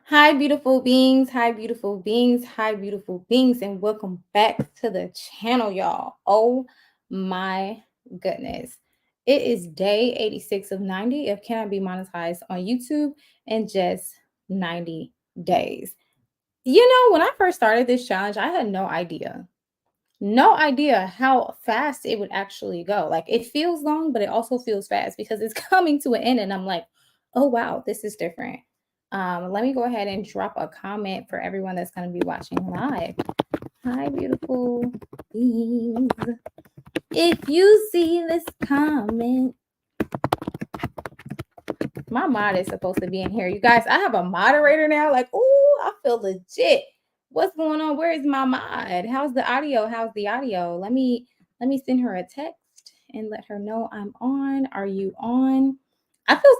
Hi, beautiful beings. Hi, beautiful beings. Hi, beautiful beings. And welcome back to the channel, y'all. Oh my goodness. It is day 86 of 90 of Can I Be Monetized on YouTube in just 90 days. When I first started this challenge, I had no idea how fast it would actually go. Like it feels long, but it also feels fast because it's coming to an end. And I'm like, oh wow, this is different. Let me go ahead and drop a comment for everyone that's going to be watching live. Hi, beautiful beings. If you see this comment, my mod is supposed to be in here. You guys, I have a moderator now. Like, oh, I feel legit. What's going on? Where is my mod? How's the audio? How's the audio? Let me send her a text and let her know I'm on. Are you on? I feel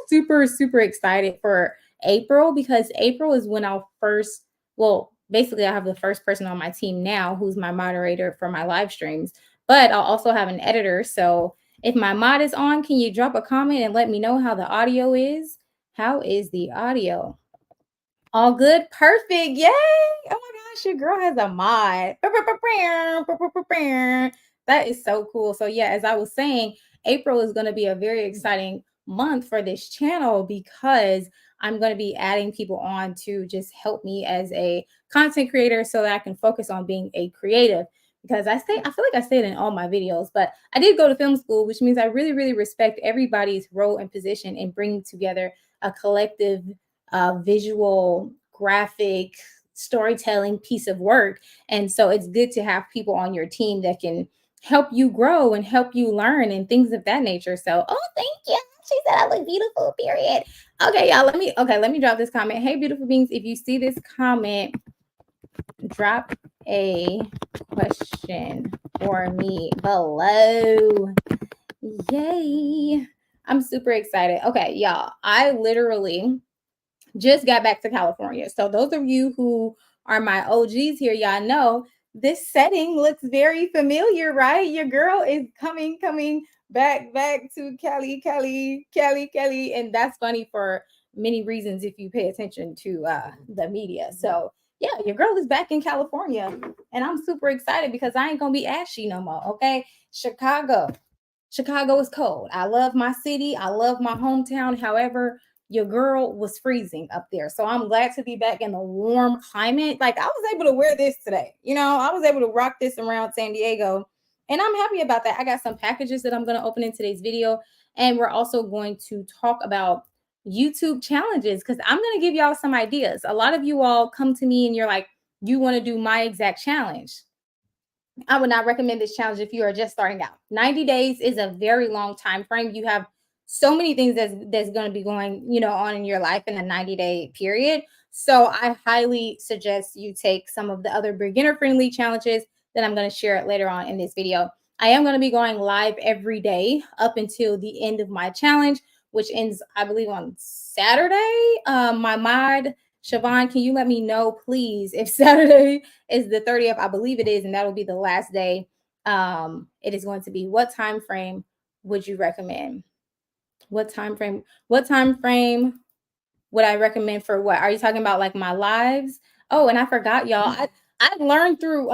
super excited for April because April is when I'll first, well, basically I have the first person on my team now who's my moderator for my live streams, but I'll also have an editor. So if my mod is on, can you drop a comment and let me know how the audio is? How is the audio? All good? Perfect. Yay. Oh my gosh, your girl has a mod. That is so cool. So, yeah, as I was saying, April is going to be a very exciting month for this channel because I'm going to be adding people on to just help me as a content creator so that I can focus on being a creative. Because I feel like I say it in all my videos, but I did go to film school, which means I really respect everybody's role and position in bringing together a collective visual, graphic, storytelling piece of work. And so it's good to have people on your team that can help you grow and help you learn and things of that nature. So, oh, thank you. She said I look beautiful, period. Okay, y'all, let me drop this comment. Hey, beautiful beings, if you see this comment, drop a question for me below. Yay. I'm super excited. Okay, y'all, I literally just got back to California. So those of you who are my OGs here, y'all know this setting looks very familiar, right? Your girl is coming back to Cali, and that's funny for many reasons if you pay attention to the media. So yeah, your girl is back in California, and I'm super excited because I ain't gonna be ashy no more. Okay, Chicago is cold. I love my city. I love my hometown. However, your girl was freezing up there. So I'm glad to be back in the warm climate. Like I was able to wear this today. I was able to rock this around San Diego. And I'm happy about that. I got some packages that I'm going to open in today's video. And we're also going to talk about YouTube challenges because I'm going to give y'all some ideas. A lot of you all come to me and you're like, you want to do my exact challenge. I would not recommend this challenge if you are just starting out. 90 days is a very long time frame. You have so many things that's going to be going, on in your life in a 90-day period. So I highly suggest you take some of the other beginner friendly challenges that I'm going to share later on in this video. I am going to be going live every day up until the end of my challenge, which ends, I believe, on Saturday. My mod, Siobhan, can you let me know, please, if Saturday is the 30th? I believe it is, and that'll be the last day. It is going to be, what time frame would you recommend? What time frame would I recommend for what? Are you talking about like my lives? Oh, and I forgot, y'all. I learned through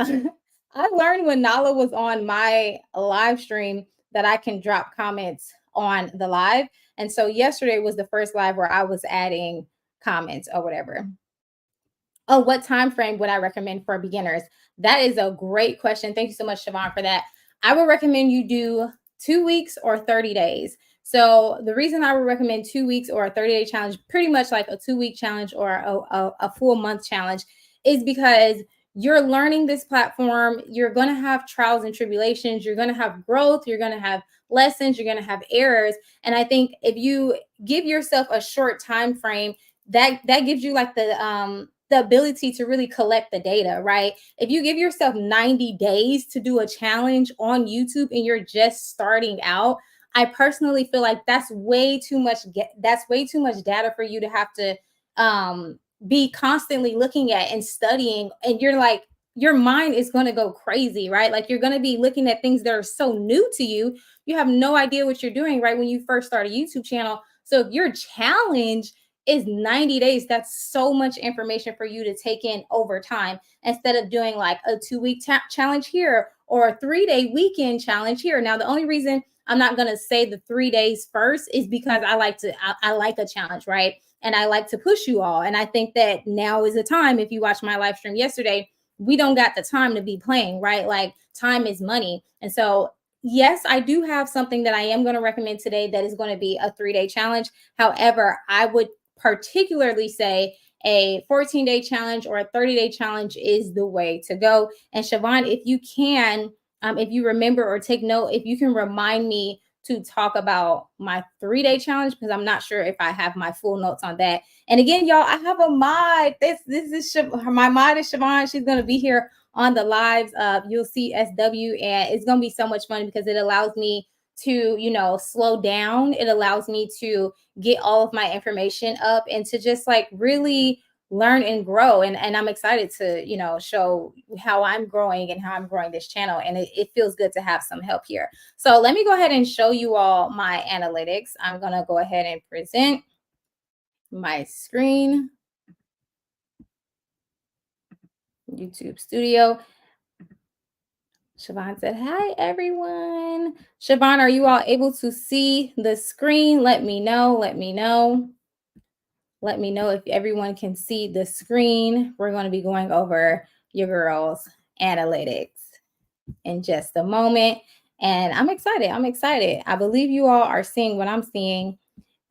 I learned when Nala was on my live stream that I can drop comments on the live. And so yesterday was the first live where I was adding comments or whatever. Oh, what time frame would I recommend for beginners? That is a great question. Thank you so much, Siobhan, for that. I would recommend you do 2 weeks or 30 days. So the reason I would recommend 2 weeks or a 30-day challenge, pretty much like a 2-week challenge or a full month challenge, is because you're learning this platform. You're going to have trials and tribulations. You're going to have growth. You're going to have lessons. You're going to have errors. And I think if you give yourself a short time frame, that gives you like the ability to really collect the data, right? If you give yourself 90 days to do a challenge on YouTube and you're just starting out, I personally feel like that's way too much data for you to have to be constantly looking at and studying, and you're like, your mind is going to go crazy, right? Like you're going to be looking at things that are so new to you. You have no idea what you're doing, right, when you first start a YouTube channel. So if your challenge is 90 days. That's so much information for you to take in over time instead of doing like a 2 week challenge here or a 3 day weekend challenge here. Now, the only reason I'm not going to say the 3 days first is because I like a challenge, right? And I like to push you all. And I think that now is the time. If you watched my live stream yesterday, we don't got the time to be playing, right? Like time is money. And so, yes, I do have something that I am going to recommend today that is going to be a 3 day challenge. However, I would particularly say a 14-day challenge or a 30-day challenge is the way to go. And Siobhan, if you can, if you remember or take note, if you can remind me to talk about my 3 day challenge, because I'm not sure if I have my full notes on that. And again, y'all, I have a mod. This is my mod is Siobhan. She's gonna be here on the lives. You'll see SW, and it's gonna be so much fun because it allows me to, slow down. It allows me to get all of my information up and to just like really learn and grow. And I'm excited to, show how I'm growing and how I'm growing this channel. And it feels good to have some help here. So let me go ahead and show you all my analytics. I'm going to go ahead and present my screen. YouTube Studio. Siobhan said, hi, everyone. Siobhan, are you all able to see the screen? Let me know. Let me know. Let me know if everyone can see the screen. We're going to be going over your girls' analytics in just a moment. And I'm excited. I'm excited. I believe you all are seeing what I'm seeing.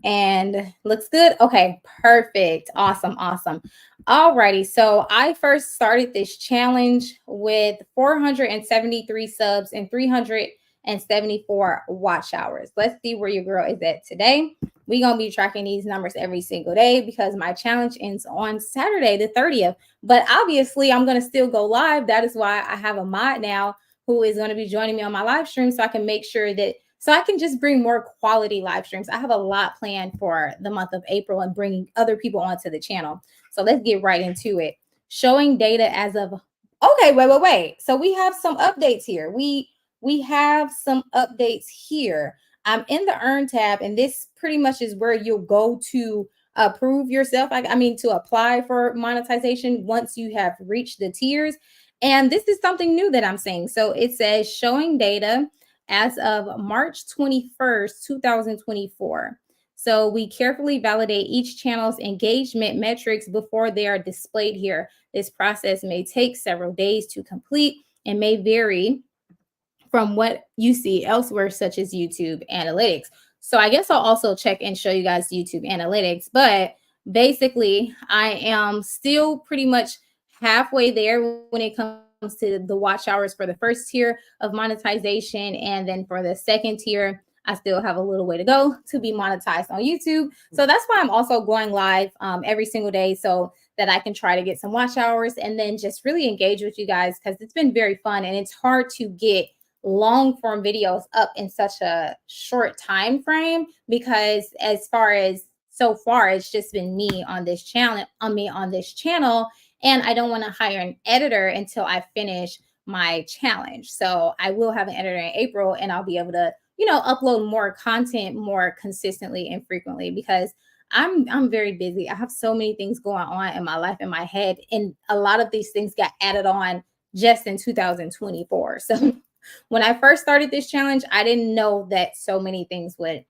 And looks good. Okay, perfect. Awesome, awesome. Alrighty, so I first started this challenge with 473 subs and 374 watch hours. Let's see where your girl is at today. We're going to be tracking these numbers every single day because my challenge ends on Saturday, the 30th. But obviously, I'm going to still go live. That is why I have a mod now who is going to be joining me on my live stream so I can make sure that so I can just bring more quality live streams. I have a lot planned for the month of April and bringing other people onto the channel. So let's get right into it. Showing data as of, okay, wait. So we have some updates here. We have some updates here. I'm in the earn tab, and this pretty much is where you'll go to approve yourself. I mean, to apply for monetization once you have reached the tiers. And this is something new that I'm seeing. So it says showing data as of March 21st, 2024. So we carefully validate each channel's engagement metrics before they are displayed here. This process may take several days to complete and may vary from what you see elsewhere, such as YouTube analytics. So I guess I'll also check and show you guys YouTube analytics, but basically I am still pretty much halfway there when it comes to the watch hours for the first tier of monetization. And then for the second tier, I still have a little way to go to be monetized on YouTube. So that's why I'm also going live every single day so that I can try to get some watch hours and then just really engage with you guys because it's been very fun and it's hard to get long form videos up in such a short time frame because as far as so far it's just been me on this channel and I don't want to hire an editor until I finish my challenge. So I will have an editor in April and I'll be able to upload more content more consistently and frequently because I'm very busy. I have so many things going on in my life, in my head, and a lot of these things got added on just in 2024. So when I first started this challenge, I didn't know that so many things would,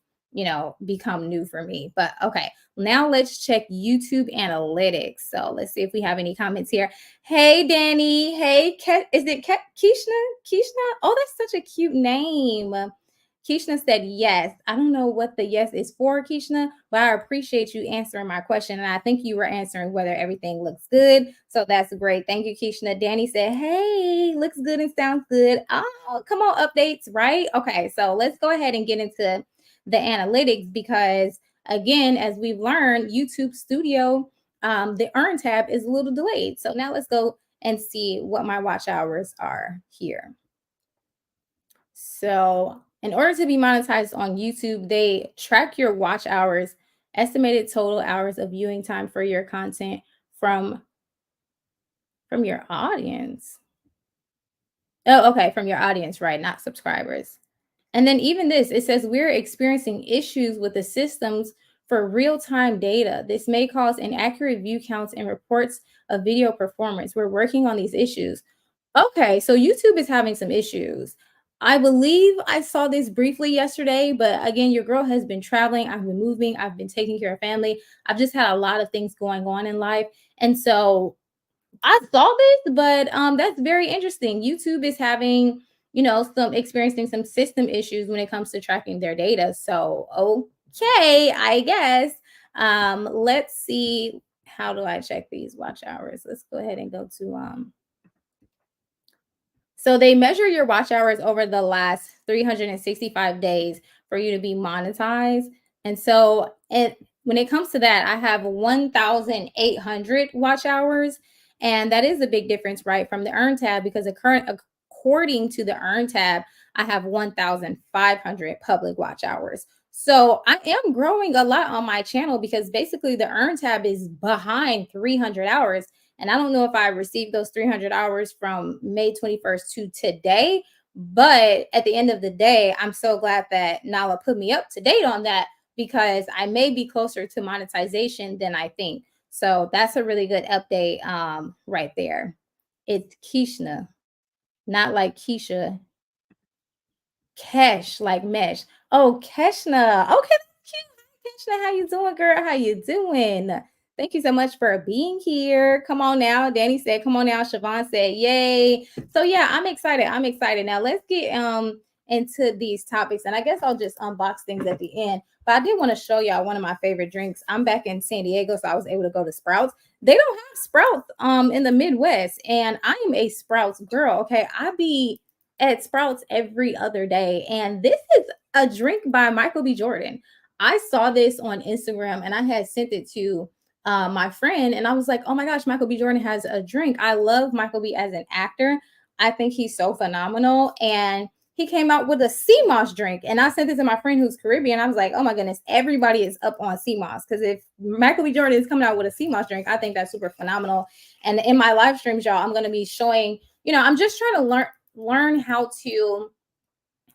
become new for me. But okay, now let's check YouTube analytics. So let's see if we have any comments here. Hey, Danny. Hey, is it Keishna? Keishna? Oh, that's such a cute name. Keishna said yes. I don't know what the yes is for, Keishna, but I appreciate you answering my question. And I think you were answering whether everything looks good. So that's great. Thank you, Keishna. Danny said, hey, looks good and sounds good. Oh, come on, updates, right? Okay, so let's go ahead and get into the analytics because, again, as we've learned, YouTube Studio, the earn tab is a little delayed. So now let's go and see what my watch hours are here. So in order to be monetized on YouTube, they track your watch hours, estimated total hours of viewing time for your content from your audience. Oh, okay, from your audience, right? Not subscribers. And then even this, it says we're experiencing issues with the systems for real-time data. This may cause inaccurate view counts and reports of video performance. We're working on these issues. Okay, so YouTube is having some issues. I believe I saw this briefly yesterday, but again, your girl has been traveling. I've been moving. I've been taking care of family. I've just had a lot of things going on in life. And so I saw this, but that's very interesting. YouTube is having, some experiencing some system issues when it comes to tracking their data. So, okay, I guess. Let's see. How do I check these watch hours? Let's go ahead and go to so they measure your watch hours over the last 365 days for you to be monetized. And so when it comes to that, I have 1,800 watch hours. And that is a big difference, right? From the earn tab, because according to the earn tab, I have 1,500 public watch hours. So I am growing a lot on my channel because basically the earn tab is behind 300 hours. And I don't know if I received those 300 hours from May 21st to today. But at the end of the day, I'm so glad that Nala put me up to date on that because I may be closer to monetization than I think. So that's a really good update right there. It's Kishna, not like Keisha. Kesh, like mesh. Oh, Keshna. Okay, that's cute. Keshna, how you doing, girl? How you doing? Thank you so much for being here. Come on now. Danny said, come on now. Siobhan said, yay. So yeah, I'm excited. I'm excited. Now let's get into these topics. And I guess I'll just unbox things at the end. But I did want to show y'all one of my favorite drinks. I'm back in San Diego, so I was able to go to Sprouts. They don't have Sprouts in the Midwest. And I am a Sprouts girl. Okay. I be at Sprouts every other day. And this is a drink by Michael B. Jordan. I saw this on Instagram and I had sent it to my friend, and I was like, oh my gosh, Michael B. Jordan has a drink. I love Michael B. as an actor. I think he's so phenomenal. And he came out with a sea moss drink. And I sent this to my friend who's Caribbean. I was like, oh my goodness, everybody is up on sea moss. Because if Michael B. Jordan is coming out with a sea moss drink, I think that's super phenomenal. And in my live streams, y'all, I'm going to be showing, I'm just trying to learn how to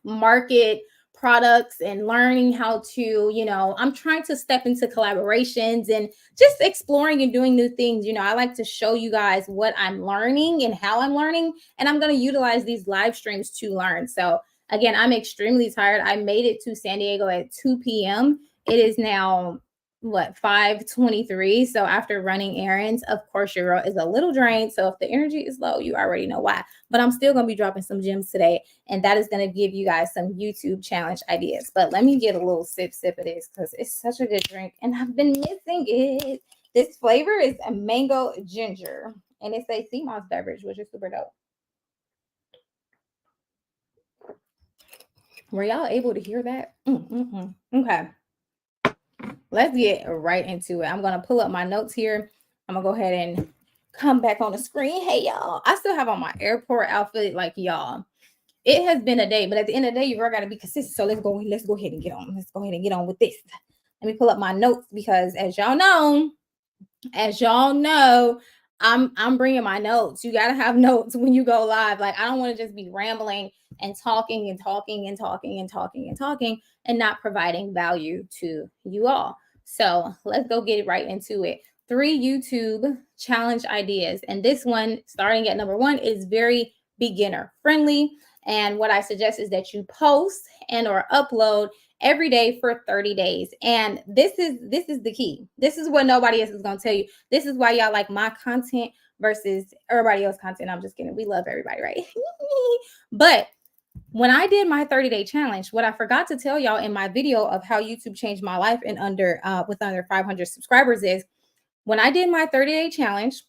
market products and learning how to, I'm trying to step into collaborations and just exploring and doing new things. I like to show you guys what I'm learning and how I'm learning, and I'm going to utilize these live streams to learn. So again, I'm extremely tired. I made it to San Diego at 2 p.m. It is now 5:23. So after running errands, of course, your girl is a little drained. So if the energy is low, you already know why. But I'm still going to be dropping some gems today, and that is going to give you guys some YouTube challenge ideas. But let me get a little sip of this because it's such a good drink, and I've been missing it. This flavor is a mango ginger, and it's a sea moss beverage, which is super dope. Were y'all able to hear that? Okay. Let's get right into it. I'm going to pull up my notes here. I'm going to go ahead and come back on the screen. Hey, y'all. I still have on my airport outfit like y'all. It has been a day, but at the end of the day, you're got to be consistent. So let's go ahead and get on. Let's go ahead and get on with this. Let me pull up my notes because as y'all know, I'm bringing my notes. You got to have notes when you go live. Like, I don't want to just be rambling and talking and talking and talking and talking and talking and not providing value to you all. So let's go get right into it. 3 YouTube challenge ideas. And this one, starting at number 1, is very beginner friendly. And what I suggest is that you post and or upload every day for 30 days. And this is the key. This is what nobody else is going to tell you. This is why y'all like my content versus everybody else's content. I'm just kidding. We love everybody, right? But when I did my 30-day challenge, what I forgot to tell y'all in my video of how YouTube changed my life in with under 500 subscribers is when I did my 30-day challenge,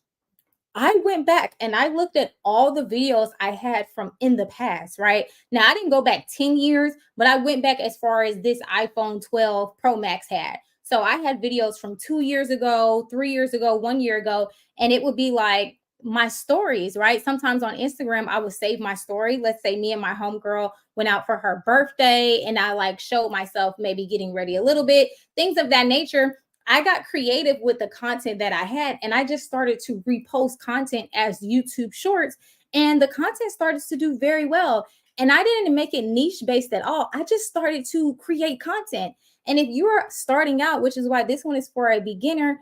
I went back and I looked at all the videos I had from in the past, right? Now, I didn't go back 10 years, but I went back as far as this iPhone 12 Pro Max had. So I had videos from 2 years ago, 3 years ago, 1 year ago, and it would be like my stories, right? Sometimes on Instagram, I would save my story. Let's say me and my homegirl went out for her birthday and I like showed myself maybe getting ready a little bit, things of that nature. I got creative with the content that I had, and I just started to repost content as YouTube shorts, and the content started to do very well. And I didn't make it niche based at all. I just started to create content. And if you're starting out, which is why this one is for a beginner,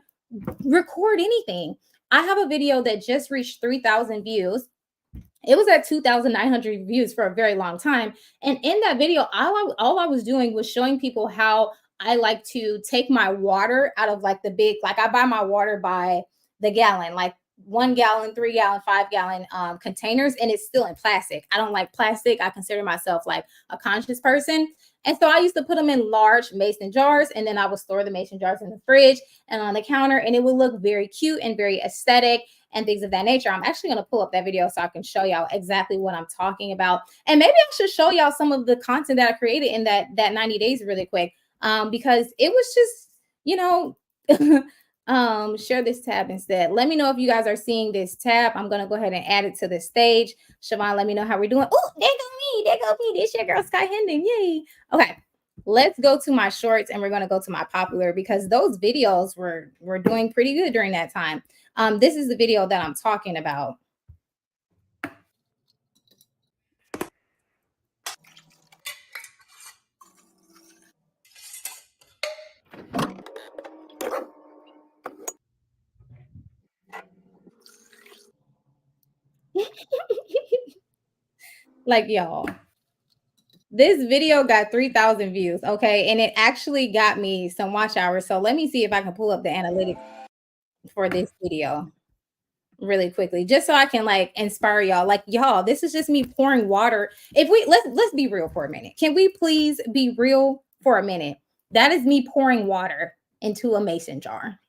record anything. I have a video that just reached 3,000 views. It was at 2,900 views for a very long time. And in that video, all I was doing was showing people how I like to take my water out of like the big, like I buy my water by the gallon, like 1 gallon, 3 gallon, 5 gallon containers, and it's still in plastic. I don't like plastic. I consider myself like a conscious person. And so I used to put them in large mason jars, and then I would store the mason jars in the fridge and on the counter, and it would look very cute and very aesthetic and things of that nature. I'm actually going to pull up that video so I can show y'all exactly what I'm talking about. And maybe I should show y'all some of the content that I created in that 90 days really quick, because it was just, you know, share this tab instead. Let me know if you guys are seeing this tab. I'm going to go ahead and add it to the stage. Siobhan, let me know how we're doing. Oh, there go me. There go me. This your girl, Sky Hendon. Yay. Okay. Let's go to my shorts, and we're going to go to my popular, because those videos were doing pretty good during that time. This is the video that I'm talking about. Like, y'all, this video got 3,000 views, okay? And it actually got me some watch hours. So let me see if I can pull up the analytics for this video really quickly, just so I can like inspire y'all. Like, y'all, this is just me pouring water. If we let's be real for a minute. Can we please be real for a minute? That is me pouring water into a mason jar.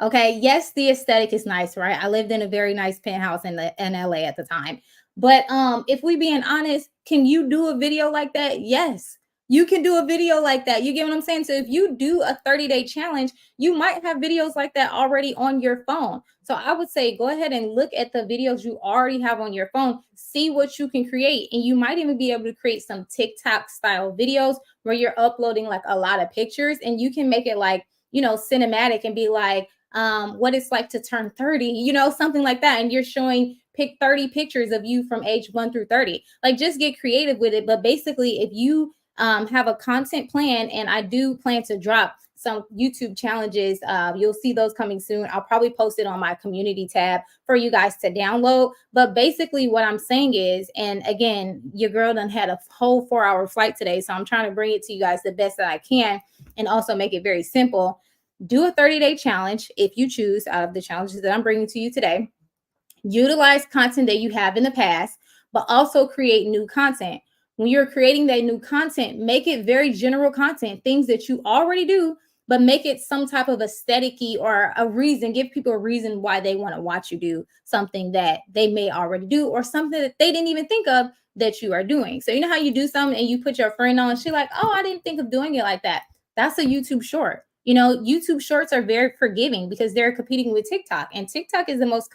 Okay. Yes, the aesthetic is nice, right? I lived in a very nice penthouse in LA at the time. But if we being honest, can you do a video like that? Yes. You can do a video like that. You get what I'm saying? So if you do a 30-day challenge, you might have videos like that already on your phone. So I would say go ahead and look at the videos you already have on your phone, see what you can create. And you might even be able to create some TikTok style videos where you're uploading like a lot of pictures, and you can make it like, cinematic, and be like, what it's like to turn 30, something like that. And you're showing pick 30 pictures of you from age 1 through 30. Like, just get creative with it. But basically, if you have a content plan, and I do plan to drop some YouTube challenges, you'll see those coming soon. I'll probably post it on my community tab for you guys to download. But basically what I'm saying is, and again, your girl done had a whole 4-hour flight today, so I'm trying to bring it to you guys the best that I can, and also make it very simple. Do a 30-day challenge if you choose out of the challenges that I'm bringing to you today. Utilize content that you have in the past, but also create new content. When you're creating that new content, make it very general content, things that you already do, but make it some type of aesthetic-y or a reason. Give people a reason why they want to watch you do something that they may already do, or something that they didn't even think of that you are doing. So you know how you do something and you put your friend on, and she's like, oh, I didn't think of doing it like that. That's a YouTube short. YouTube shorts are very forgiving because they're competing with TikTok, and TikTok is the most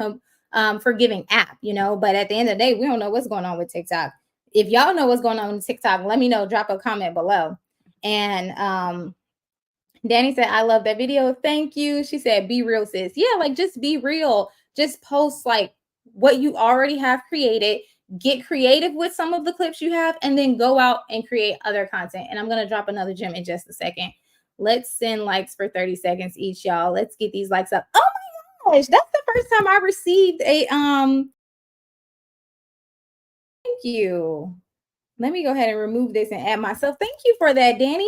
forgiving app, but at the end of the day, we don't know what's going on with TikTok. If y'all know what's going on with TikTok, let me know. Drop a comment below. And Danny said, I love that video. Thank you. She said, be real, sis. Yeah, like, just be real. Just post like what you already have created. Get creative with some of the clips you have, and then go out and create other content. And I'm going to drop another gem in just a second. Let's send likes for 30 seconds each, y'all. Let's get these likes up. Oh my gosh, that's the first time I received a thank you. Let me go ahead and remove this and add myself. Thank you for that, Danny.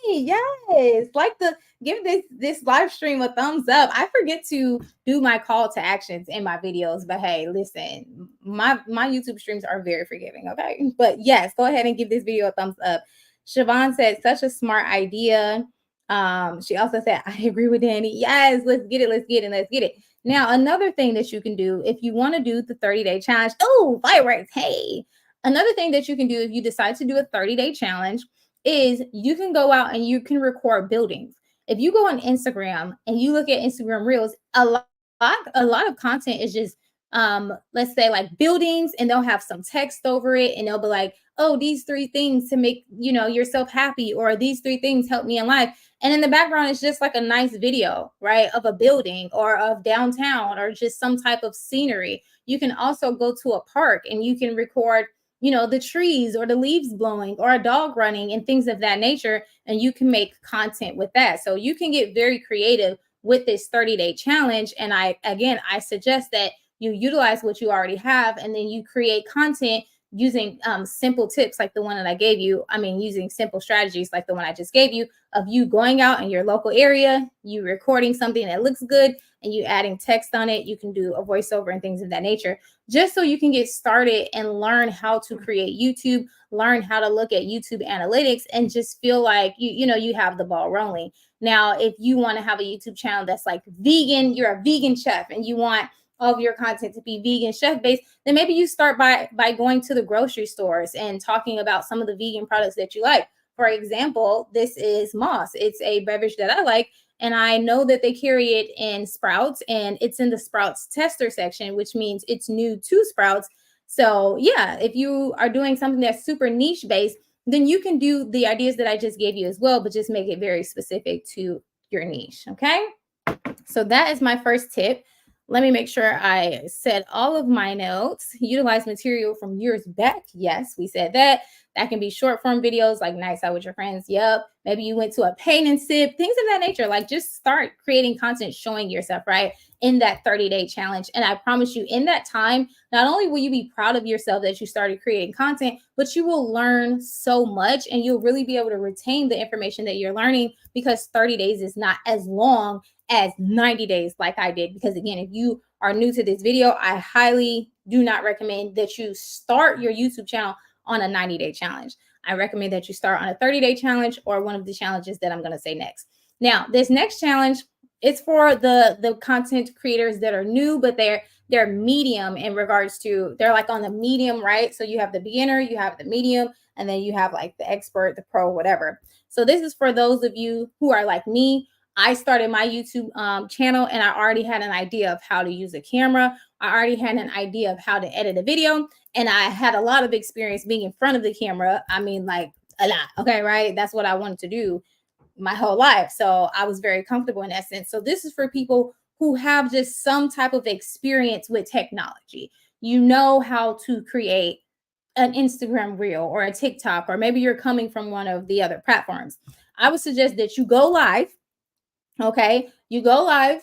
Yay. Yes. Like, give this live stream a thumbs up. I forget to do my call to actions in my videos, but hey, listen, my YouTube streams are very forgiving. Okay. But yes, go ahead and give this video a thumbs up. Siobhan said, such a smart idea. She also said, I agree with Danny. Yes, let's get it. Let's get it. Let's get it. Now, another thing that you can do if you want to do the 30-day challenge. Oh, fireworks. Hey. Another thing that you can do if you decide to do a 30-day challenge is you can go out and you can record buildings. If you go on Instagram and you look at Instagram Reels, a lot of content is just let's say like buildings, and they'll have some text over it, and they'll be like, oh, these 3 things to make yourself happy, or these 3 things help me in life. And in the background, it's just like a nice video, right, of a building or of downtown or just some type of scenery. You can also go to a park and you can record the trees or the leaves blowing or a dog running and things of that nature. And you can make content with that. So you can get very creative with this 30-day challenge. And I suggest that you utilize what you already have and then you create content using simple tips like the one that I gave you. I mean, using simple strategies like the one I just gave you of you going out in your local area, you recording something that looks good, and you adding text on it. You can do a voiceover and things of that nature, just so you can get started and learn how to create YouTube, learn how to look at YouTube analytics, and just feel like you have the ball rolling. Now, if you want to have a YouTube channel that's like vegan, you're a vegan chef and you want all of your content to be vegan chef based, then maybe you start by going to the grocery stores and talking about some of the vegan products that you like. For example, this is Moss. It's a beverage that I like, and I know that they carry it in Sprouts, and it's in the Sprouts tester section, which means it's new to Sprouts. So yeah, if you are doing something that's super niche based, then you can do the ideas that I just gave you as well, but just make it very specific to your niche. Okay. So that is my first tip. Let me make sure I said all of my notes. Utilize material from years back. Yes, we said that. That can be short form videos like nights out with your friends. Yep. Maybe you went to a paint and sip, things of that nature. Like just start creating content showing yourself, right? In that 30-day challenge. And I promise you, in that time, not only will you be proud of yourself that you started creating content, but you will learn so much and you'll really be able to retain the information that you're learning, because 30 days is not as long as 90 days like I did. Because again, if you are new to this video, I highly do not recommend that you start your YouTube channel on a 90-day challenge. I recommend that you start on a 30-day challenge or one of the challenges that I'm going to say next. Now, this next challenge, it's for the content creators that are new, but they're medium in regards to, they're like on the medium, right? So you have the beginner, you have the medium, and then you have like the expert, the pro, whatever. So this is for those of you who are like me. I started my YouTube channel and I already had an idea of how to use a camera. I already had an idea of how to edit a video. And I had a lot of experience being in front of the camera. I mean, like a lot. Okay, right? That's what I wanted to do my whole life. So I was very comfortable in that sense. So this is for people who have just some type of experience with technology. You know how to create an Instagram reel or a TikTok, or maybe you're coming from one of the other platforms. I would suggest that you go live. Okay. You go live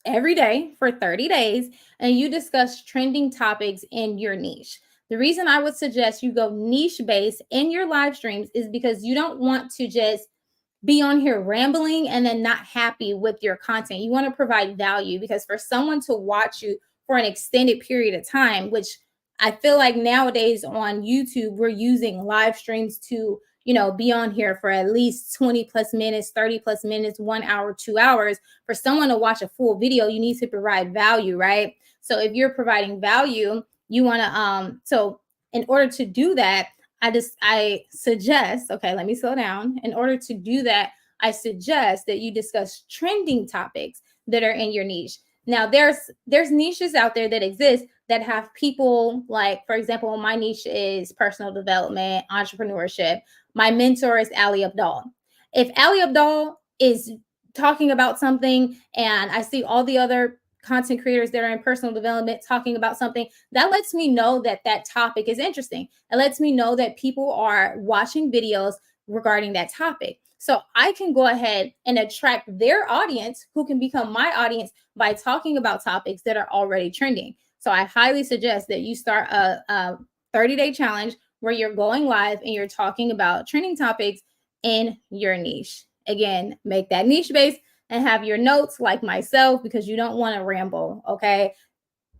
every day for 30 days and you discuss trending topics in your niche. The reason I would suggest you go niche based in your live streams is because you don't want to just be on here rambling and then not happy with your content. You want to provide value, because for someone to watch you for an extended period of time, which I feel like nowadays on YouTube, we're using live streams to, be on here for at least 20 plus minutes, 30 plus minutes, 1 hour, 2 hours. For someone to watch a full video, you need to provide value, right? So if you're providing value, you want to, so in order to do that, I suggest, okay, let me slow down. In order to do that, I suggest that you discuss trending topics that are in your niche. Now, there's niches out there that exist that have people like, for example, my niche is personal development, entrepreneurship. My mentor is Ali Abdal. If Ali Abdal is talking about something and I see all the other content creators that are in personal development talking about something, that lets me know that that topic is interesting. It lets me know that people are watching videos regarding that topic. So I can go ahead and attract their audience, who can become my audience by talking about topics that are already trending. So I highly suggest that you start a 30-day challenge where you're going live and you're talking about trending topics in your niche. Again, make that niche based and have your notes like myself, because you don't want to ramble. Okay.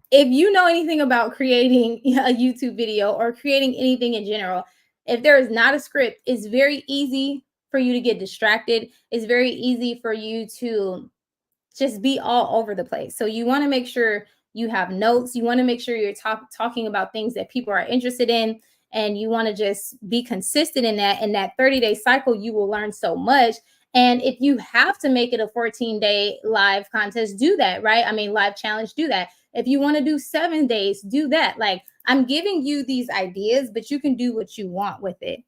If you know anything about creating a YouTube video or creating anything in general, if there is not a script, it's very easy for you to get distracted. It's very easy for you to just be all over the place. So you want to make sure you have notes. You want to make sure you're talking about things that people are interested in. And you want to just be consistent in that. In that 30-day cycle, you will learn so much. And if you have to make it a 14-day live contest, do that, right? I mean, live challenge, do that. If you want to do 7 days, do that. Like, I'm giving you these ideas, but you can do what you want with it.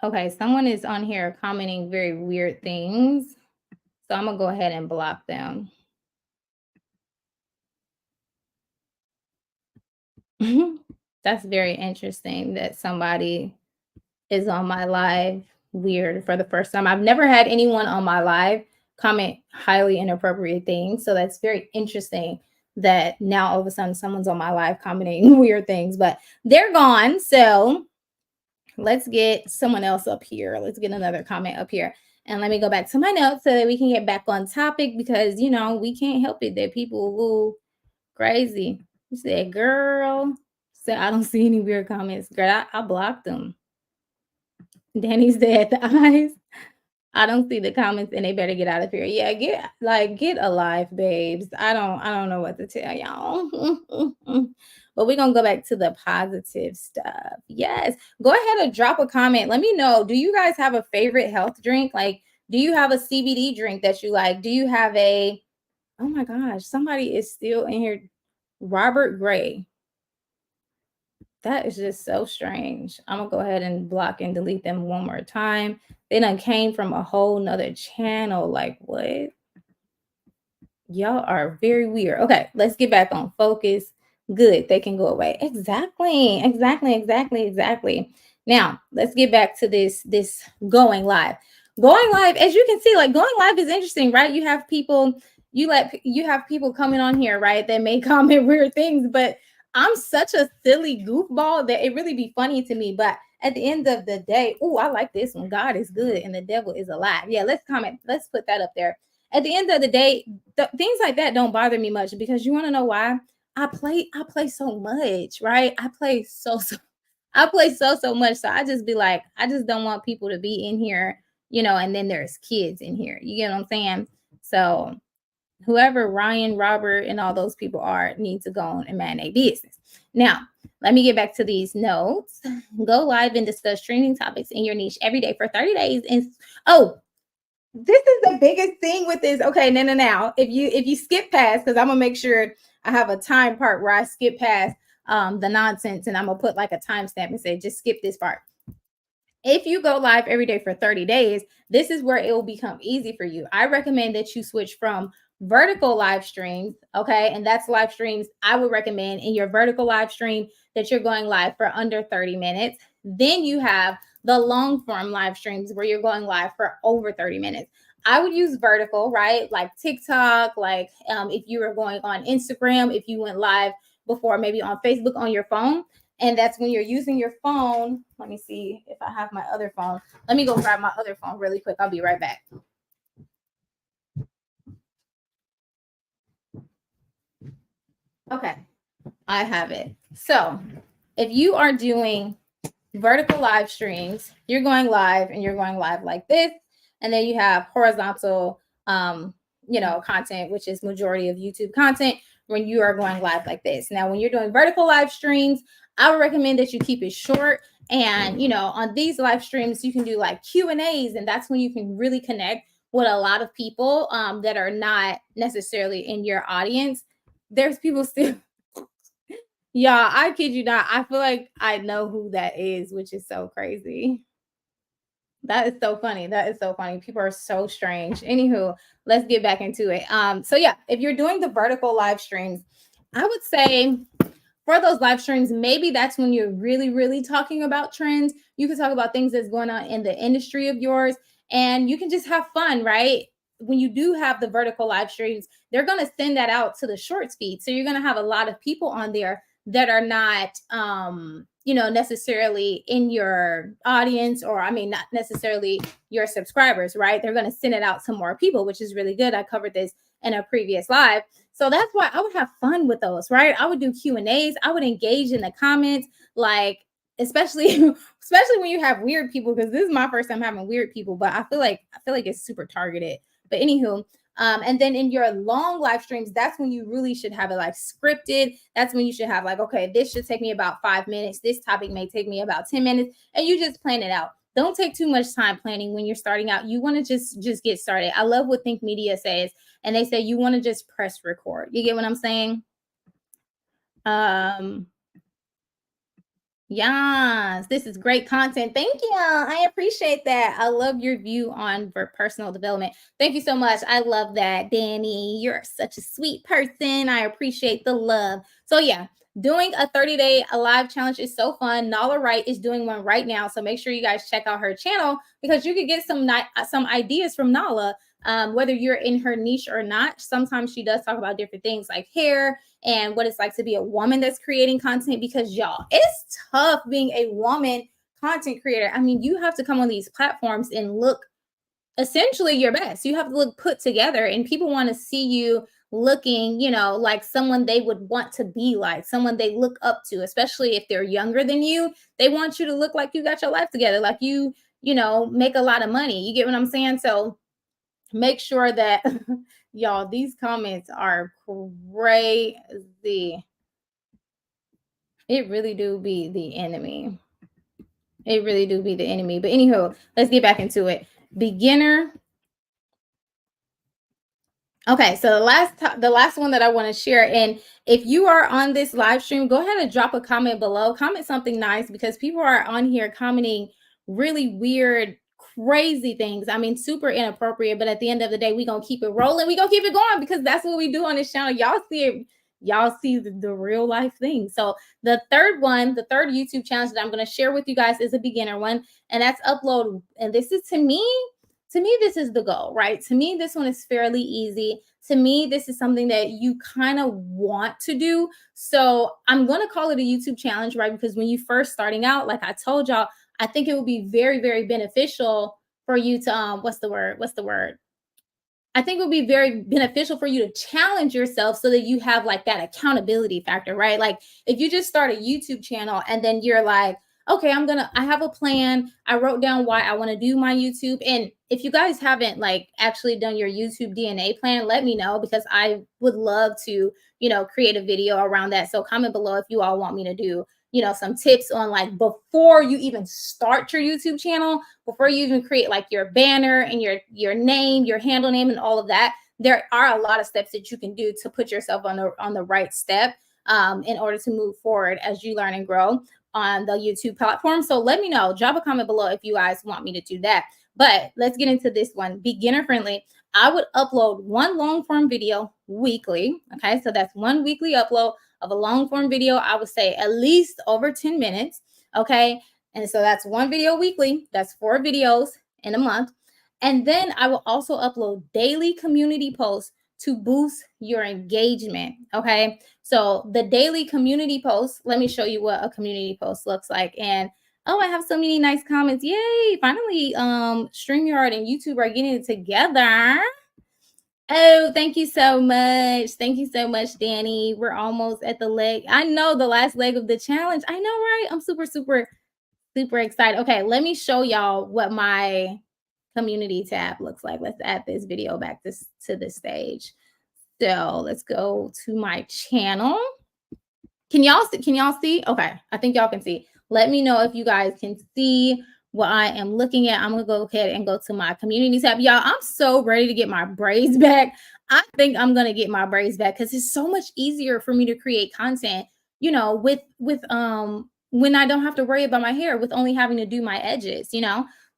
Okay, someone is on here commenting very weird things. So I'm gonna go ahead and block them. That's very interesting that somebody is on my live weird for the first time. I've never had anyone on my live comment highly inappropriate things. So that's very interesting that now all of a sudden someone's on my live commenting weird things, but they're gone. So let's get someone else up here. Let's get another comment up here. And let me go back to my notes so that we can get back on topic because, you know, we can't help it that people will crazy. You said, girl, said, I don't see any weird comments. Girl, I blocked them. Danny said, the eyes. I don't see the comments and they better get out of here. Yeah, get alive, babes. I don't know what to tell y'all. But we're gonna go back to the positive stuff. Yes. Go ahead and drop a comment. Let me know. Do you guys have a favorite health drink? Like, do you have a CBD drink that you like? Do you have a oh my gosh, somebody is still in here. Robert Gray. That is just so strange. I'm gonna go ahead and block and delete them one more time. They done came from a whole nother channel. Like, what? Y'all are very weird. Okay, let's get back on focus. Good, they can go away. Exactly. Now, let's get back to this going live. Going live, as you can see, like going live is interesting, right? You have people, you have people coming on here, right? That may comment weird things, but I'm such a silly goofball that it really be funny to me. But at the end of the day, oh, I like this one. God is good and the devil is alive. Yeah, let's comment. Let's put that up there. At the end of the day, things like that don't bother me much because you want to know why? I play so much, right? I play so much. So I just be like, I just don't want people to be in here, you know, and then there's kids in here. You get what I'm saying? So whoever Ryan, Robert, and all those people are need to go on and man their business. Now, let me get back to these notes. Go live and discuss trending topics in your niche every day for 30 days. And oh, this is the biggest thing with this. Okay, now if you skip past, because I'm gonna make sure I have a time part where I skip past the nonsense, and I'm gonna put like a timestamp and say just skip this part. If you go live every day for 30 days, this is where it will become easy for you. I recommend that you switch from vertical live streams, okay? And that's live streams I would recommend in your vertical live stream that you're going live for under 30 minutes. Then you have the long form live streams where you're going live for over 30 minutes. I would use vertical, right? Like TikTok, like if you were going on Instagram, if you went live before, maybe on Facebook on your phone. And that's when you're using your phone. Let me see if I have my other phone. Let me go grab my other phone really quick. I'll be right back. Okay, I have it. So if you are doing vertical live streams, you're going live and you're going live like this. And then you have horizontal, content, which is majority of YouTube content when you are going live like this. Now, when you're doing vertical live streams, I would recommend that you keep it short. And, on these live streams, you can do like Q&As, and that's when you can really connect with a lot of people that are not necessarily in your audience. There's people still yeah, I kid you not. I feel like I know who that is, which is so crazy. That is so funny. That is so funny. People are so strange. Anywho, let's get back into it. So yeah, if you're doing the vertical live streams, I would say for those live streams, maybe that's when you're really, really talking about trends. You can talk about things that's going on in the industry of yours, and you can just have fun, right? When you do have the vertical live streams, they're going to send that out to the shorts feed. So you're going to have a lot of people on there that are not, necessarily in your audience, or I mean, not necessarily your subscribers, right? They're going to send it out to more people, which is really good. I covered this in a previous live. So that's why I would have fun with those, right? I would do Q&As. I would engage in the comments, like especially when you have weird people, because this is my first time having weird people, but I feel like it's super targeted. But anywho, and then in your long live streams, that's when you really should have it like scripted. That's when you should have like, okay, this should take me about 5 minutes. This topic may take me about 10 minutes, and you just plan it out. Don't take too much time planning when you're starting out. You want to just get started. I love what Think Media says, and they say you want to just press record. You get what I'm saying? Yes, this is great content. Thank you. I appreciate that. I love your view on for personal development. Thank you so much. I love that, Danny. You're such a sweet person. I appreciate the love. So yeah, doing a 30-day live challenge is so fun. Nala Wright is doing one right now, so make sure you guys check out her channel because you could get some ideas from Nala. Whether you're in her niche or not, sometimes she does talk about different things like hair and what it's like to be a woman that's creating content, because y'all, it's tough being a woman content creator. I mean, you have to come on these platforms and look essentially your best. You have to look put together, and people want to see you looking, like someone they would want to be like, someone they look up to, especially if they're younger than you. They want you to look like you got your life together, like make a lot of money. You get what I'm saying? So make sure that y'all, these comments are crazy. It really do be the enemy. It really do be the enemy. But anywho, let's get back into it. Beginner. Okay, so the last one that I want to share, and if you are on this live stream, go ahead and drop a comment below. Comment something nice, because people are on here commenting really weird, crazy things. I mean, super inappropriate, but at the end of the day, we're going to keep it rolling. We're going to keep it going, because that's what we do on this channel. Y'all see it. Y'all see the real life thing. So the third YouTube challenge that I'm going to share with you guys is a beginner one, and that's upload. And this is, to me, this is the goal, right? To me, this one is fairly easy. To me, this is something that you kind of want to do. So I'm going to call it a YouTube challenge, right? Because when you first starting out, like I told y'all, I think it would be very, very beneficial for you to, what's the word? I think it would be very beneficial for you to challenge yourself so that you have like that accountability factor, right? Like if you just start a YouTube channel and then you're like, okay, I have a plan. I wrote down why I want to do my YouTube. And if you guys haven't like actually done your YouTube DNA plan, let me know, because I would love to, create a video around that. So comment below if you all want me to do, some tips on like before you even start your YouTube channel, before you even create like your banner and your name, your handle name, and all of that. There are a lot of steps that you can do to put yourself on the right step in order to move forward as you learn and grow on the YouTube platform. So let me know, drop a comment below if you guys want me to do that. But let's get into this one. Beginner friendly. I would upload one long form video weekly. Okay, so that's one weekly upload of a long form video. I would say at least over 10 minutes. Okay, and so that's one video weekly. That's 4 videos in a month. And then I will also upload daily community posts to boost your engagement. Okay, so the daily community posts, let me show you what a community post looks like. And oh, I have so many nice comments. Yay. Finally, StreamYard and YouTube are getting it together. Oh, thank you so much. Thank you so much, Danny. We're almost at the leg. I know, the last leg of the challenge. I know, right? I'm super, super, super excited. Okay, let me show y'all what my community tab looks like. Let's add this video back to the stage. So let's go to my channel. Can y'all see? Okay, I think y'all can see. Let me know if you guys can see what I am looking at. I'm gonna go ahead and go to my community tab. Y'all, I'm so ready to get my braids back. I think I'm gonna get my braids back because it's so much easier for me to create content, with when I don't have to worry about my hair, with only having to do my edges.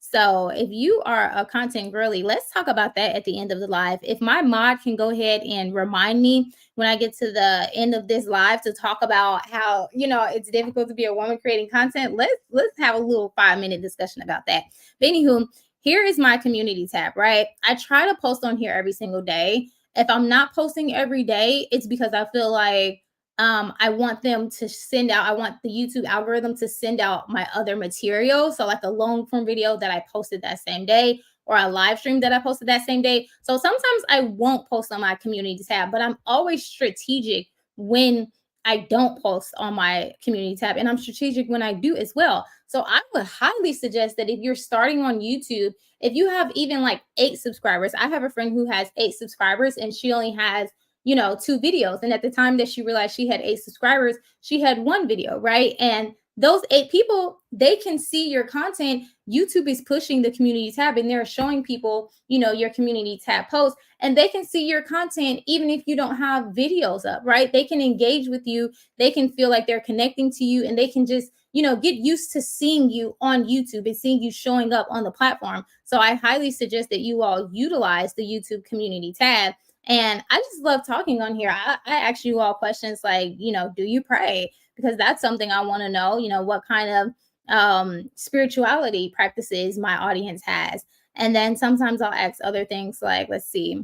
So if you are a content girly, let's talk about that at the end of the live. If my mod can go ahead and remind me when I get to the end of this live to talk about how, it's difficult to be a woman creating content, let's have a little 5-minute discussion about that. But anywho, here is my community tab, right? I try to post on here every single day. If I'm not posting every day, it's because I feel like I want them to send out, I want the YouTube algorithm to send out my other material. So like a long form video that I posted that same day, or a live stream that I posted that same day. So sometimes I won't post on my community tab, but I'm always strategic when I don't post on my community tab, and I'm strategic when I do as well. So I would highly suggest that if you're starting on YouTube, if you have even like 8 subscribers, I have a friend who has 8 subscribers and she only has 2 videos. And at the time that she realized she had 8 subscribers, she had 1 video, right? And those 8 people, they can see your content. YouTube is pushing the community tab and they're showing people, your community tab posts, and they can see your content even if you don't have videos up, right? They can engage with you. They can feel like they're connecting to you, and they can just, get used to seeing you on YouTube and seeing you showing up on the platform. So I highly suggest that you all utilize the YouTube community tab And I just love talking on here. I ask you all questions like, do you pray? Because that's something I want to know, what kind of spirituality practices my audience has. And then sometimes I'll ask other things like, let's see,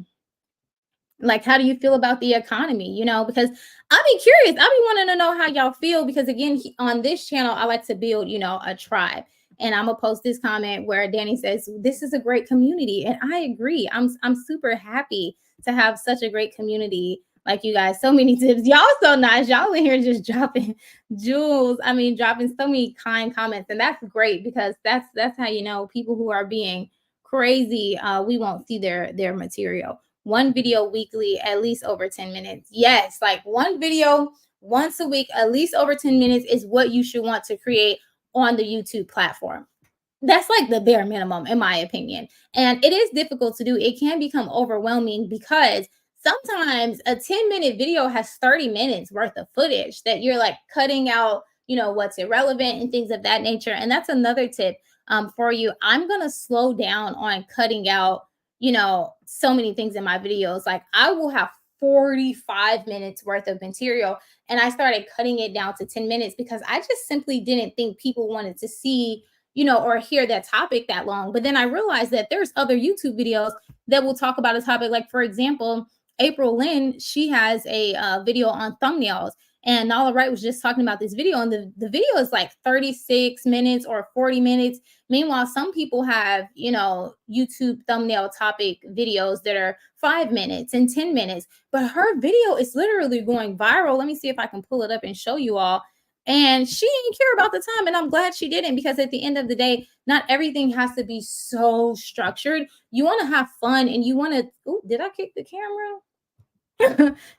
like, how do you feel about the economy? Because I'll be curious. I'll be wanting to know how y'all feel, because again, on this channel I like to build a tribe. And I'm gonna post this comment where Danny says this is a great community, and I agree. I'm super happy to have such a great community like you guys. So many tips, y'all so nice. Y'all in here just dropping jewels. I mean, dropping so many kind comments, and that's great, because that's how people who are being crazy, we won't see their material. One video weekly, at least over 10 minutes. Yes, like one video once a week, at least over 10 minutes is what you should want to create on the YouTube platform. That's like the bare minimum, in my opinion. And it is difficult to do. It can become overwhelming because sometimes a 10-minute video has 30 minutes worth of footage that you're like cutting out, what's irrelevant and things of that nature. And that's another tip for you. I'm going to slow down on cutting out so many things in my videos. Like I will have 45 minutes worth of material, and I started cutting it down to 10 minutes because I just simply didn't think people wanted to see, or hear that topic that long. But then I realized that there's other YouTube videos that will talk about a topic. Like, for example, April Lynn, she has a video on thumbnails. And Nala Wright was just talking about this video, and the video is like 36 minutes or 40 minutes. Meanwhile, some people have, YouTube thumbnail topic videos that are 5 minutes and 10 minutes, but her video is literally going viral. Let me see if I can pull it up and show you all. And she didn't care about the time, and I'm glad she didn't, because at the end of the day, not everything has to be so structured. You want to have fun, and you want to, oh, did I kick the camera?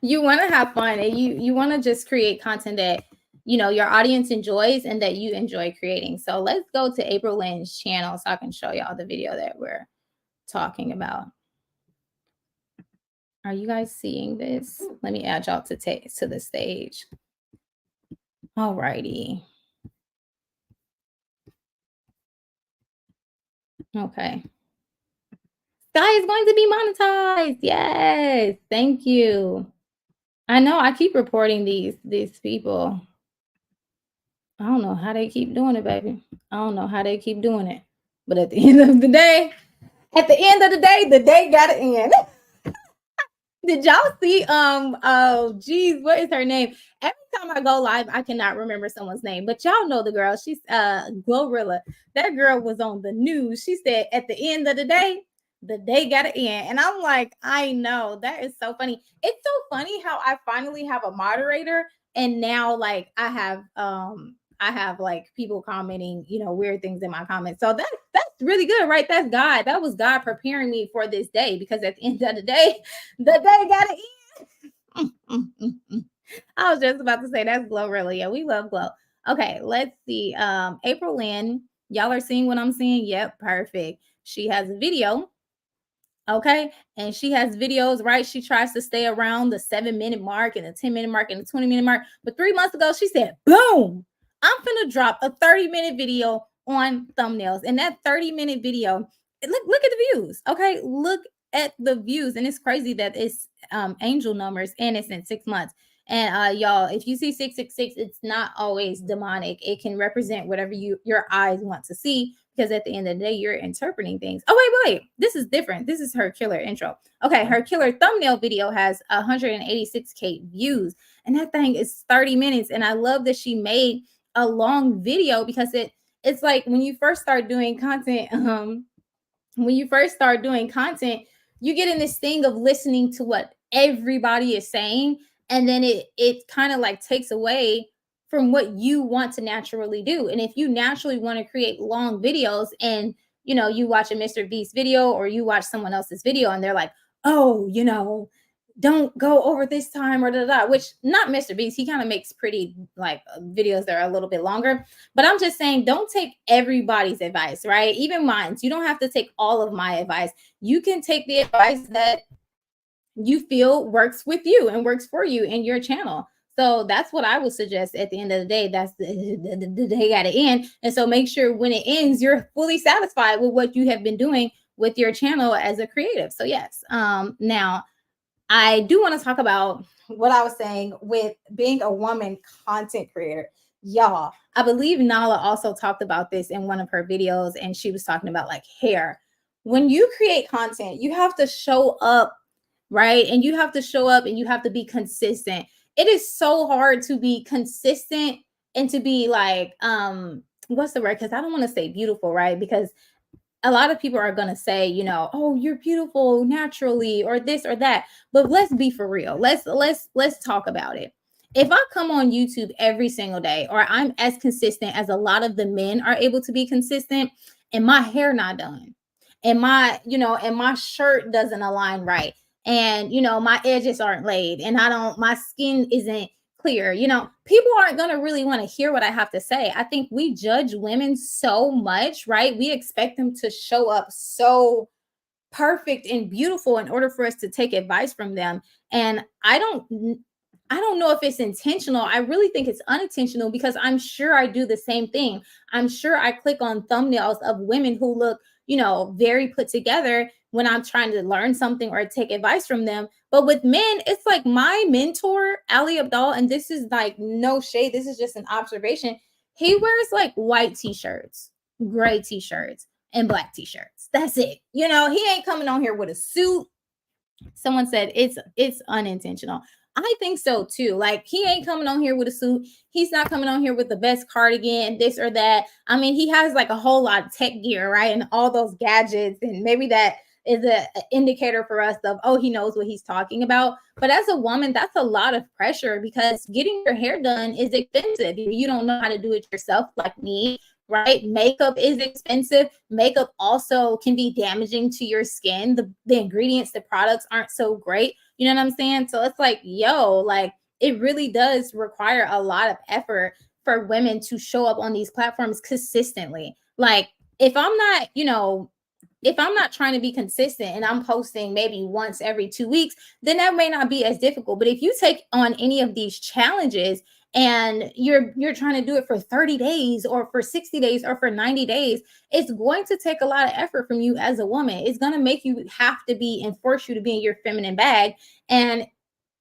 You want to have fun, and you want to just create content that your audience enjoys and that you enjoy creating. So let's go to April Lynn's channel so I can show y'all the video that we're talking about. Are you guys seeing this? Let me add y'all to the stage. All righty. Okay. Sky is going to be monetized. Yes, thank you. I know I keep reporting these people. I don't know how they keep doing it, baby. I don't know how they keep doing it. But at the end of the day, the day got to end. Did y'all see oh geez, what is her name? Every time I go live, I cannot remember someone's name, but y'all know the girl. She's Glorilla. That girl was on the news. She said at the end of the day got to end. And I'm like, I know, that is so funny. It's so funny how I finally have a moderator, and now like I have like people commenting, weird things in my comments. So that's really good, right? That's God. That was God preparing me for this day, because at the end of the day got to end. I was just about to say that's Glow, really. Yeah, we love Glow. Okay, let's see. April Lynn, y'all are seeing what I'm seeing? Yep, perfect. She has a video. Okay. And she has videos, right? She tries to stay around the 7-minute mark and the 10-minute mark and the 20-minute mark. But 3 months ago, she said, boom, I'm gonna drop a 30-minute video on thumbnails. And that 30-minute video, look at the views. Okay. Look at the views. And it's crazy that it's angel numbers, and it's in 6 months. And y'all, if you see 666, it's not always demonic. It can represent whatever your eyes want to see, because at the end of the day, you're interpreting things. Oh, wait. This is different. This is her killer intro. Okay, her killer thumbnail video has 186K views, and that thing is 30 minutes. And I love that she made a long video, because it's like when you first start doing content, you get in this thing of listening to what everybody is saying, and then it kind of like takes away from what you want to naturally do. And if you naturally want to create long videos, and you watch a Mr. Beast video, or you watch someone else's video, and they're like, oh, don't go over this time, or which, not Mr. Beast, he kind of makes pretty like videos that are a little bit longer. But I'm just saying, don't take everybody's advice, right? Even mine. You don't have to take all of my advice. You can take the advice that you feel works with you and works for you in your channel. So that's what I would suggest. At the end of the day, that's the day got to end. And so make sure when it ends, you're fully satisfied with what you have been doing with your channel as a creative. So yes. Now, I do want to talk about what I was saying with being a woman content creator. Y'all, I believe Nala also talked about this in one of her videos, and she was talking about like hair. When you create content, you have to show up, right? And you have to show up and you have to be consistent. It is so hard to be consistent and to be like, what's the word? Because I don't want to say beautiful, right? Because a lot of people are going to say, you know, oh, you're beautiful naturally or this or that. But let's be for real. Let's talk about it. If I come on YouTube every single day, or I'm as consistent as a lot of the men are able to be consistent, and my hair not done, and my shirt doesn't align right, and my edges aren't laid, and my skin isn't clear, people aren't going to really want to hear what I have to say. I think we judge women so much, right? We expect them to show up so perfect and beautiful in order for us to take advice from them. And I don't know if it's intentional. I really think it's unintentional, because I'm sure I do the same thing. I'm sure I click on thumbnails of women who look, very put together when I'm trying to learn something or take advice from them. But with men, it's like my mentor, Ali Abdal, and this is like no shade, this is just an observation. He wears like white t-shirts, gray t-shirts, and black t-shirts. That's it. He ain't coming on here with a suit. Someone said it's unintentional. I think so too. Like, he ain't coming on here with a suit. He's not coming on here with the best cardigan, this or that. I mean, he has like a whole lot of tech gear, right? And all those gadgets. And maybe that is an indicator for us of, oh, he knows what he's talking about. But as a woman, that's a lot of pressure, because getting your hair done is expensive. If you don't know how to do it yourself, like me, right? Makeup is expensive. Makeup also can be damaging to your skin. The ingredients, the products aren't so great. You know what I'm saying? So it's like, like, it really does require a lot of effort for women to show up on these platforms consistently. Like, if I'm not, if I'm not trying to be consistent and I'm posting maybe once every 2 weeks, then that may not be as difficult. But if you take on any of these challenges and you're trying to do it for 30 days or for 60 days or for 90 days, it's going to take a lot of effort from you as a woman. It's going to make you have to be and force you to be in your feminine bag. And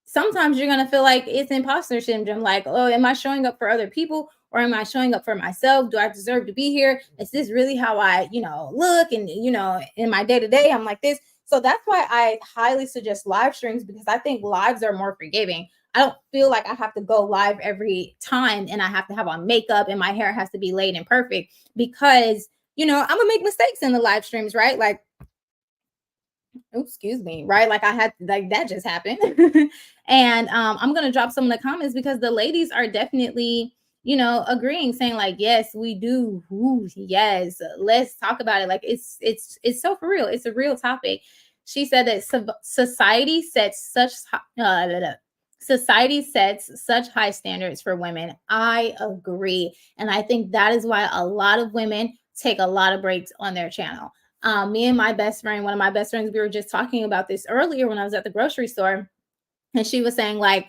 sometimes you're going to feel like it's imposter syndrome. Like, oh, am I showing up for other people, or am I showing up for myself? Do I deserve to be here? Is this really how I, look? And, in my day to day, I'm like this. So that's why I highly suggest live streams, because I think lives are more forgiving. I don't feel like I have to go live every time and I have to have on makeup and my hair has to be laid and perfect, because, I'm gonna make mistakes in the live streams, right? Like, oh, excuse me, right? Like, I had, like, that just happened. And I'm gonna drop some of the comments, because the ladies are definitely, agreeing, saying like, yes, we do. Ooh, yes, let's talk about it. Like, it's so for real. It's a real topic. She said that society sets such high standards for women. I agree. And I think that is why a lot of women take a lot of breaks on their channel. Me and my best friend, one of my best friends, we were just talking about this earlier when I was at the grocery store. And she was saying, like,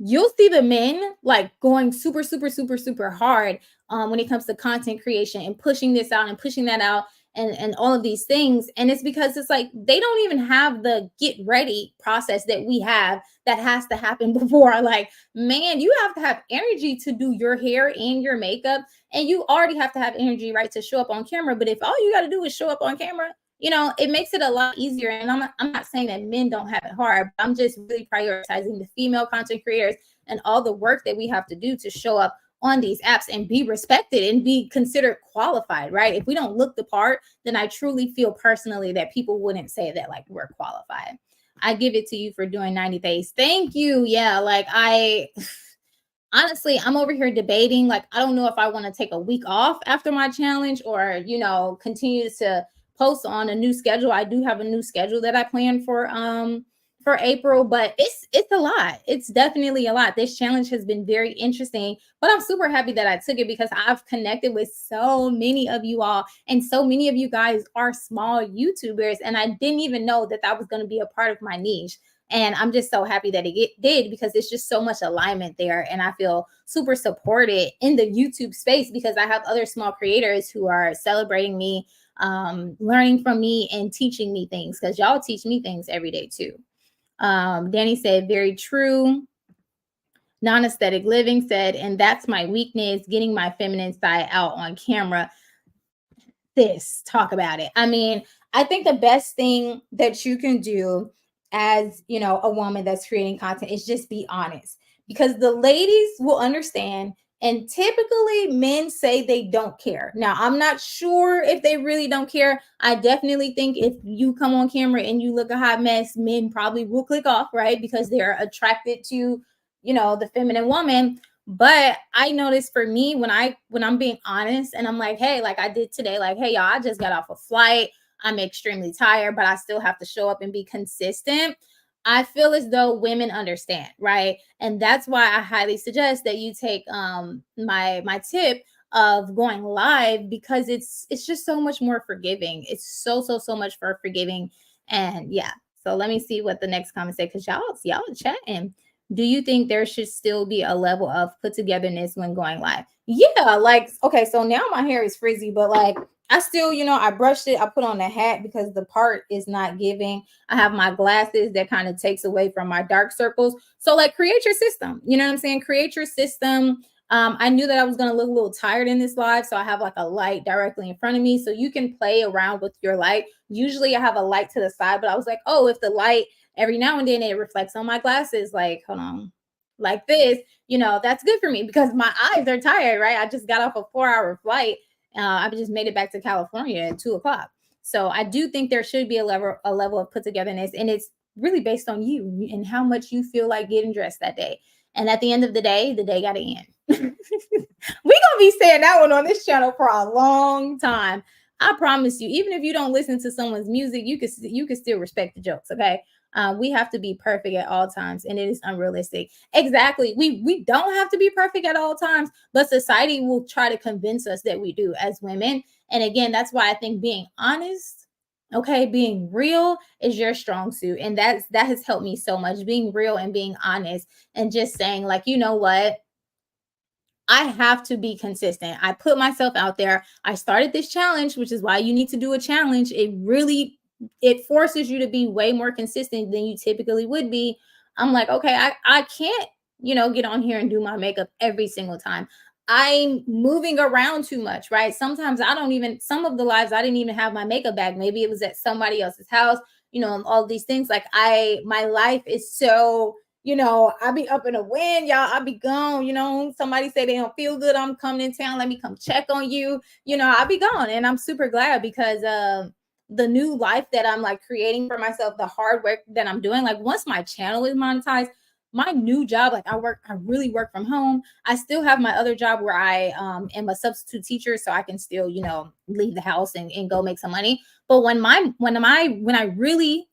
you'll see the men like going super, super, super, super hard when it comes to content creation and pushing this out and pushing that out, and all of these things. And it's because it's like they don't even have the get ready process that we have, that has to happen before. Like, man, you have to have energy to do your hair and your makeup, and you already have to have energy, right, to show up on camera. But if all you got to do is show up on camera, it makes it a lot easier. And I'm not saying that men don't have it hard. I'm just really prioritizing the female content creators and all the work that we have to do to show up on these apps and be respected and be considered qualified, right? If we don't look the part, then I truly feel personally that people wouldn't say that like we're qualified. I give it to you for doing 90 days. Thank you. Yeah, like, honestly, I'm over here debating. Like, I don't know if I want to take a week off after my challenge, or, continue to post on a new schedule. I do have a new schedule that I plan for April, but it's a lot. It's definitely a lot. This challenge has been very interesting, but I'm super happy that I took it, because I've connected with so many of you all, and so many of you guys are small YouTubers, and I didn't even know that that was going to be a part of my niche. And I'm just so happy that it did, because it's just so much alignment there. And I feel super supported in the YouTube space, because I have other small creators who are celebrating me, learning from me, and teaching me things, because y'all teach me things every day too. Danny said, very true. Non-aesthetic living said, and that's my weakness, getting my feminine side out on camera. This, talk about it. I mean, I think the best thing that you can do as, a woman that's creating content is just be honest, because the ladies will understand, and typically men say they don't care. Now, I'm not sure if they really don't care. I definitely think if you come on camera and you look a hot mess, men probably will click off, right? Because they're attracted to, the feminine woman. But I noticed for me, when I'm being honest and I'm like, hey, like I did today, like, hey, y'all, I just got off a flight. I'm extremely tired, but I still have to show up and be consistent. I feel as though women understand, right? And that's why I highly suggest that you take my tip of going live, because it's just so much more forgiving. It's so much for forgiving. And yeah. So let me see what the next comment say, because y'all chatting. Do you think there should still be a level of put togetherness when going live? Yeah, like, okay, so now my hair is frizzy, but like I still, I brushed it. I put on a hat because the part is not giving. I have my glasses that kind of takes away from my dark circles. So like create your system. You know what I'm saying? Create your system. I knew that I was going to look a little tired in this live. So I have like a light directly in front of me. So you can play around with your light. Usually I have a light to the side, but I was like, oh, if the light every now and then it reflects on my glasses, like, hold on, like this, that's good for me because my eyes are tired, right? I just got off a 4-hour flight. I just made it back to California at 2 o'clock. So I do think there should be a level of put togetherness, and it's really based on you and how much you feel like getting dressed that day. And at the end of the day got to end. We gonna be saying that one on this channel for a long time. I promise you, even if you don't listen to someone's music, you can still respect the jokes, okay? We have to be perfect at all times, and it is unrealistic. Exactly. We don't have to be perfect at all times, but society will try to convince us that we do as women. And again, that's why I think being honest, okay, being real is your strong suit. And that has helped me so much, being real and being honest and just saying, like, you know what? I have to be consistent. I put myself out there. I started this challenge, which is why you need to do a challenge. It forces you to be way more consistent than you typically would be. I'm like, okay, I can't, get on here and do my makeup every single time. I'm moving around too much, right? Sometimes some of the lives I didn't even have my makeup bag. Maybe it was at somebody else's house, all these things. Like my life is so, I be up in the wind, y'all. I be gone. Somebody say they don't feel good. I'm coming in town. Let me come check on you. I be gone. And I'm super glad because the new life that I'm like creating for myself, the hard work that I'm doing, like once my channel is monetized, my new job, like I really work from home. I still have my other job where I am a substitute teacher, so I can still, leave the house and go make some money. But when I really,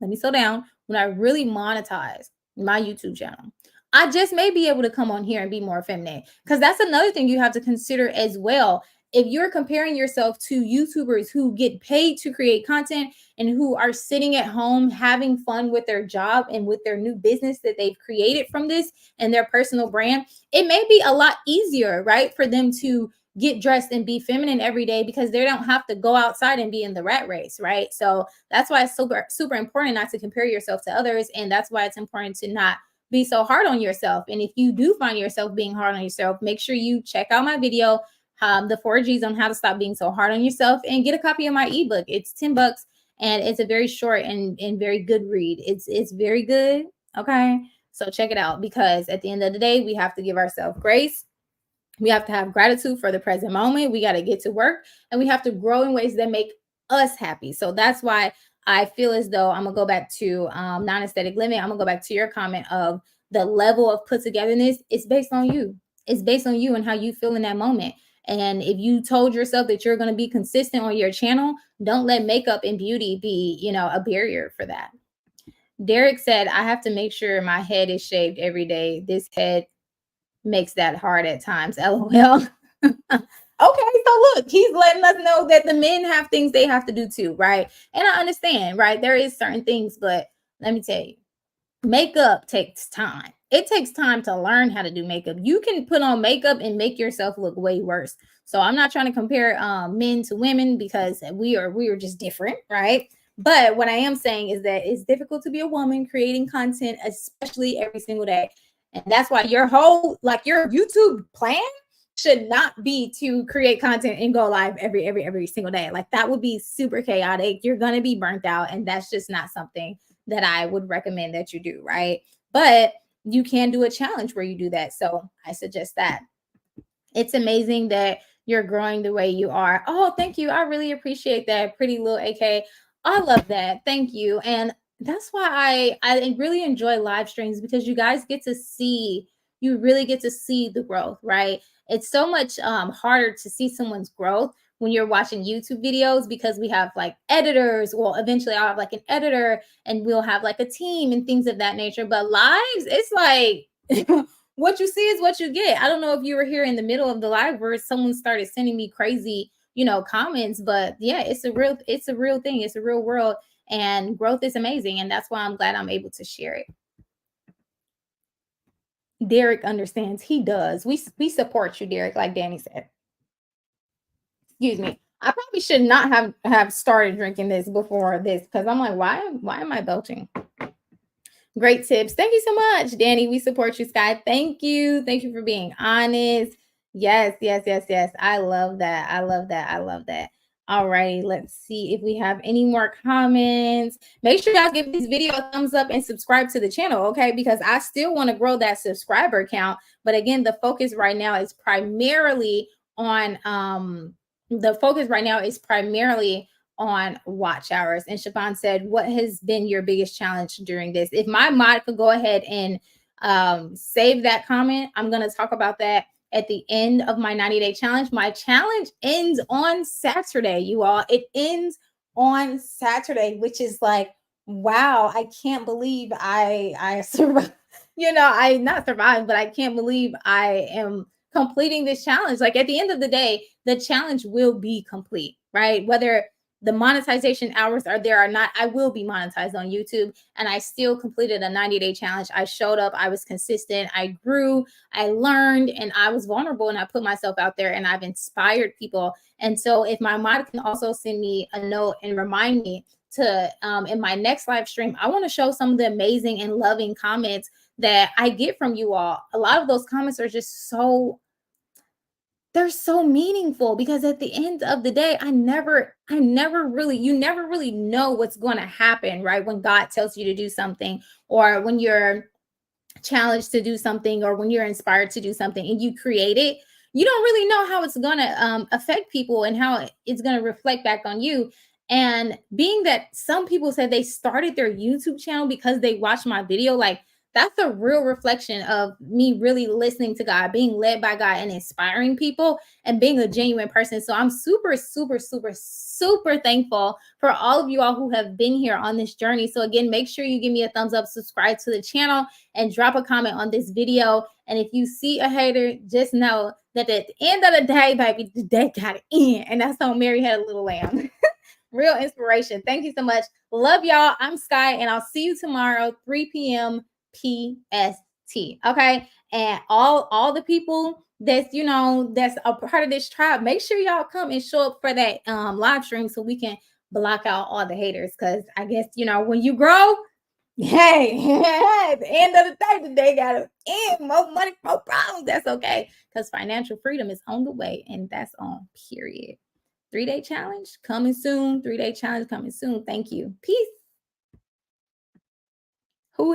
let me slow down, when I really monetize my YouTube channel, I just may be able to come on here and be more feminine, because that's another thing you have to consider as well. If you're comparing yourself to YouTubers who get paid to create content and who are sitting at home having fun with their job and with their new business that they've created from this and their personal brand, it may be a lot easier, right, for them to get dressed and be feminine every day because they don't have to go outside and be in the rat race, right? So that's why it's super important not to compare yourself to others. And that's why it's important to not be so hard on yourself. And if you do find yourself being hard on yourself, make sure you check out my video, the 4Gs on how to stop being so hard on yourself, and get a copy of my ebook. It's $10 and it's a very short and very good read. It's very good. Okay. So check it out, because at the end of the day, we have to give ourselves grace. We have to have gratitude for the present moment. We got to get to work, and we have to grow in ways that make us happy. So that's why I feel as though I'm going to go back to non-aesthetic limit. I'm going to go back to your comment of the level of put togetherness. It's based on you. It's based on you and how you feel in that moment. And if you told yourself that you're going to be consistent on your channel, don't let makeup and beauty be, a barrier for that. Derek said, I have to make sure my head is shaved every day. This head makes that hard at times. LOL. Okay, so look, he's letting us know that the men have things they have to do too, right? And I understand, right? There is certain things, but let me tell you, makeup takes time. It takes time to learn how to do makeup. You can put on makeup and make yourself look way worse. So I'm not trying to compare men to women, because we are just different, right? But what I am saying is that it's difficult to be a woman creating content, especially every single day. And that's why your whole, like your YouTube plan should not be to create content and go live every single day. Like that would be super chaotic. You're going to be burnt out. And that's just not something that I would recommend that you do. Right. But you can do a challenge where you do that. So I suggest that. It's amazing that you're growing the way you are. Oh, thank you. I really appreciate that. Pretty little AK. I love that. Thank you. And that's why I really enjoy live streams, because you guys get to see, you really get to see the growth, right? It's so much harder to see someone's growth when you're watching YouTube videos, because we have like editors. Well, eventually I'll have like an editor and we'll have like a team and things of that nature. But lives, it's like what you see is what you get. I don't know if you were here in the middle of the live where someone started sending me crazy, comments, but yeah, it's a real thing. It's a real world, and growth is amazing. And that's why I'm glad I'm able to share it. Derek understands. He does. We support you, Derek, like Danny said. Excuse me. I probably should not have started drinking this before this, because I'm like, why am I belching? Great tips. Thank you so much, Danny. We support you, Sky. Thank you. Thank you for being honest. Yes, yes, yes, yes. I love that. I love that. I love that. All righty. Let's see if we have any more comments. Make sure y'all give this video a thumbs up and subscribe to the channel, okay? Because I still want to grow that subscriber count. But again, the focus right now is primarily on on watch hours. And Siobhan said, what has been your biggest challenge during this? If my mod could go ahead and save that comment, I'm going to talk about that at the end of my 90-day challenge. My challenge ends on Saturday, you all. It ends on Saturday, which is like, wow, I can't believe I survived. I not survived, but I can't believe I am completing this challenge. Like at the end of the day, the challenge will be complete, right? Whether the monetization hours are there or not, I will be monetized on YouTube. And I still completed a 90-day challenge. I showed up, I was consistent, I grew, I learned, and I was vulnerable, and I put myself out there, and I've inspired people. And so if my mod can also send me a note and remind me to in my next live stream, I want to show some of the amazing and loving comments that I get from you all. A lot of those comments are just they're so meaningful, because at the end of the day, you never really know what's going to happen, right? When God tells you to do something, or when you're challenged to do something, or when you're inspired to do something and you create it, you don't really know how it's going to affect people and how it's going to reflect back on you. And being that some people said they started their YouTube channel because they watched my video, like that's a real reflection of me really listening to God, being led by God, and inspiring people, and being a genuine person. So I'm super, super, super, super thankful for all of you all who have been here on this journey. So again, make sure you give me a thumbs up, subscribe to the channel, and drop a comment on this video. And if you see a hater, just know that at the end of the day, baby, the day got to end. And that's how Mary had a little lamb. Real inspiration. Thank you so much. Love y'all. I'm Sky, and I'll see you tomorrow, 3 p.m. PST. Okay. And all the people that's that's a part of this tribe, make sure y'all come and show up for that live stream, so we can block out all the haters. Because I guess when you grow, hey, at the end of the day gotta end. More money, more problems. That's okay, because financial freedom is on the way, and that's on period. 3-day challenge coming soon. 3-day challenge coming soon. Thank you. Peace.